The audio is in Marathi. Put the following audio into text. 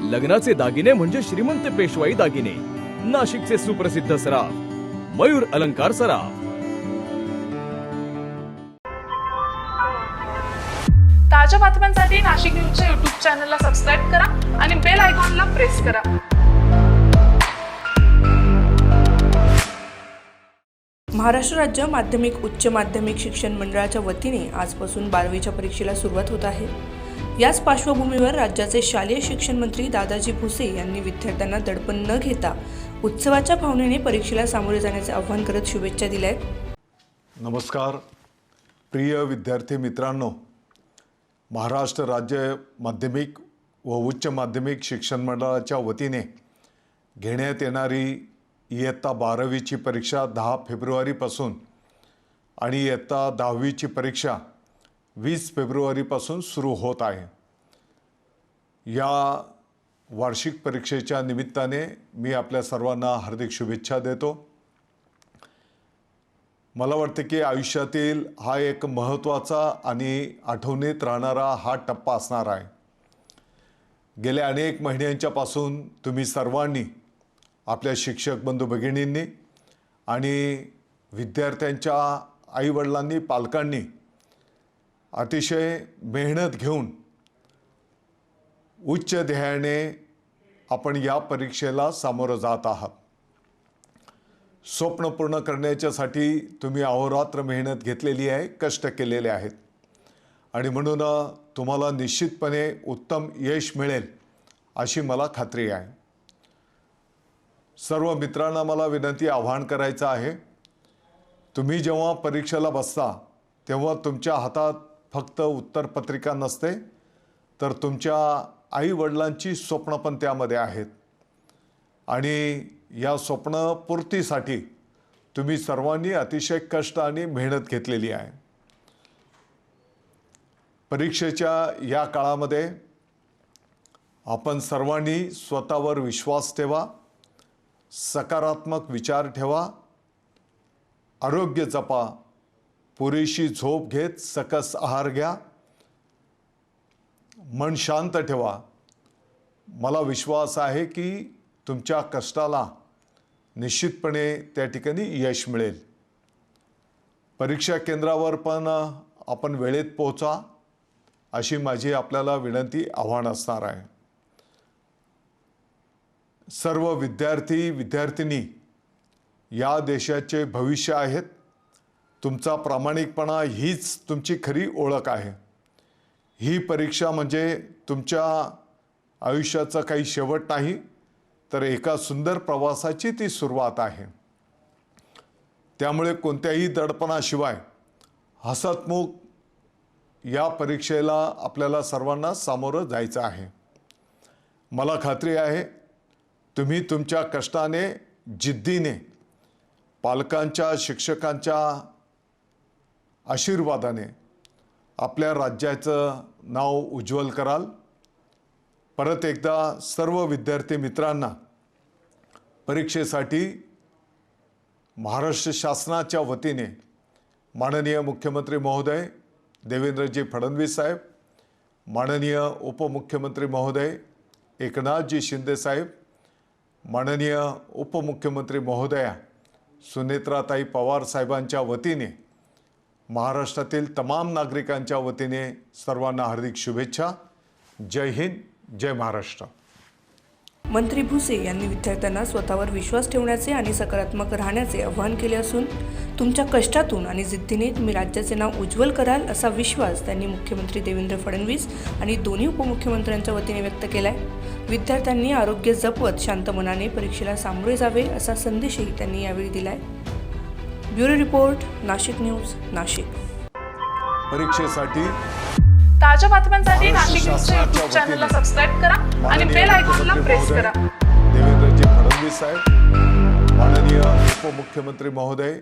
लग्नाचे दागिने म्हणजे श्रीमंत पेशवाई दागिने, नाशिकचे सुप्रसिद्ध सराफ मयूर अलंकार सराफ। ताज्या बातम्यांसाठी नाशिक न्यूजच्या YouTube चॅनलला सबस्क्राईब करा आणि बेल आयकॉनला प्रेस करा। महाराष्ट्र राज्य माध्यमिक उच्च माध्यमिक शिक्षण मंडळाच्या वतीने आजपासून 12वीच्या परीक्षेला सुरुवात होत आहे। याच पार्श्वभूमीवर राज्याचे शालेय शिक्षण मंत्री दादाजी भुसे यांनी विद्यार्थ्यांना दडपण न घेता उत्सवाच्या भावनेने परीक्षेला सामोरे जाण्याचे आवाहन करत शुभेच्छा दिल्या आहेत। नमस्कार प्रिय विद्यार्थी मित्रांनो, महाराष्ट्र राज्य माध्यमिक व उच्च माध्यमिक शिक्षण मंडळाच्या वतीने घेण्यात येणारी इयत्ता 12वीची परीक्षा 10 फेब्रुवारीपासून आणि इयत्ता 10वीची परीक्षा 20 फेब्रुवारीपासून सुरू होत आहे। या वार्षिक परीक्षेच्या निमित्ताने मी आपल्या सर्वांना हार्दिक शुभेच्छा देतो। मला वाटते की आयुष्यातील हा एक महत्त्वाचा आणि आठवणीत राहणारा हा टप्पा असणार आहे। गेल्या अनेक महिन्यांच्यापासून तुम्ही सर्वांनी आपल्या शिक्षक बंधू भगिनींनी आणि विद्यार्थ्यांच्या आईवडिलांनी पालकांनी अतिशय मेहनत घेऊन उच्च ध्येयाने आपण या परीक्षेला सामोरं जात आहात। स्वप्न पूर्ण करण्याच्यासाठी तुम्ही अहोरात्र मेहनत घेतलेली आहे, कष्ट केलेले आहेत आणि म्हणून तुम्हाला निश्चितपणे उत्तम यश मिळेल अशी मला खात्री आहे। सर्व मित्रांना मला विनंती आवाहन करायचं आहे, तुम्ही जेव्हा परीक्षेला बसता तेव्हा तुमच्या हातात फक्त उत्तरपत्रिका नसते, तर तुमच्या आईवडिलांची स्वप्न पण त्यामध्ये आहेत आणि या स्वप्नपूर्तीसाठी तुम्ही सर्वांनी अतिशय कष्ट आणि मेहनत घेतलेली आहे। परीक्षेच्या या काळामध्ये आपण सर्वांनी स्वतःवर विश्वास ठेवा, सकारात्मक विचार ठेवा, आरोग्य जपा, पुरेशी झोप घेत सकस आहार घ्या, मन शांत ठेवा। मला विश्वास आहे की तुमच्या कष्टाला निश्चितपणे त्या ठिकाणी यश मिळेल। परीक्षा केंद्रावर पण आपण वेळेत पोहोचा अशी माझी आपल्याला विनंती आव्हान असणार आहे। सर्व विद्यार्थी विद्यार्थिनी या देशाचे भविष्य आहेत। तुमचा प्रामाणिकपणा हीच तुमची खरी ओळख आहे। ही परीक्षा म्हणजे तुमच्या आयुष्याचा काही शेवट नाही, तर एका सुंदर प्रवासाची ती सुरुवात आहे। त्यामुळे कोणत्याही दडपणाशिवाय हसतमुख या परीक्षेला आपल्याला सर्वांना सामोरं जायचं आहे। मला खात्री आहे तुम्ही तुमच्या कष्टाने, जिद्दीने, पालकांच्या शिक्षकांच्या आशीर्वादाने आपल्या राज्याचं नाव उज्ज्वल कराल। परत एकदा सर्व विद्यार्थी मित्रांना परीक्षेसाठी महाराष्ट्र शासनाच्या वतीने माननीय मुख्यमंत्री महोदय देवेंद्रजी फडणवीस साहेब, माननीय उपमुख्यमंत्री महोदय एकनाथजी शिंदे साहेब, माननीय उपमुख्यमंत्री महोदया सुनेत्राताई पवार साहेबांच्या वतीने, महाराष्ट्रातील तमाम नागरिकांच्या वतीने सर्वांना हार्दिक शुभेच्छा। जय हिंद, जय महाराष्ट्र। मंत्री भुसे यांनी विद्यार्थ्यांना स्वतःवर विश्वास ठेवण्याचे आणि सकारात्मक राहण्याचे आवाहन केले असून तुमच्या कष्टातून आणि जिद्दीने तुम्ही राज्याचे नाव उज्ज्वल कराल असा विश्वास त्यांनी मुख्यमंत्री देवेंद्र फडणवीस आणि दोन्ही उपमुख्यमंत्र्यांच्या वतीने व्यक्त केला आहे। विद्यार्थ्यांनी आरोग्य जपत शांत मनाने परीक्षेला सामोरे जावे असा संदेशही त्यांनी यावेळी दिला आहे। Bureau report, Nashik news, Nashik. परीक्षेसाठी ताज्या बातम्यांसाठी नाशिक न्यूजच्या YouTube चॅनलला सबस्क्राईब करा आणि बेल आयकॉनला प्रेस करा। देवेंद्रजी फडणवीस साहेब, माननीय उपमुख्यमंत्री महोदय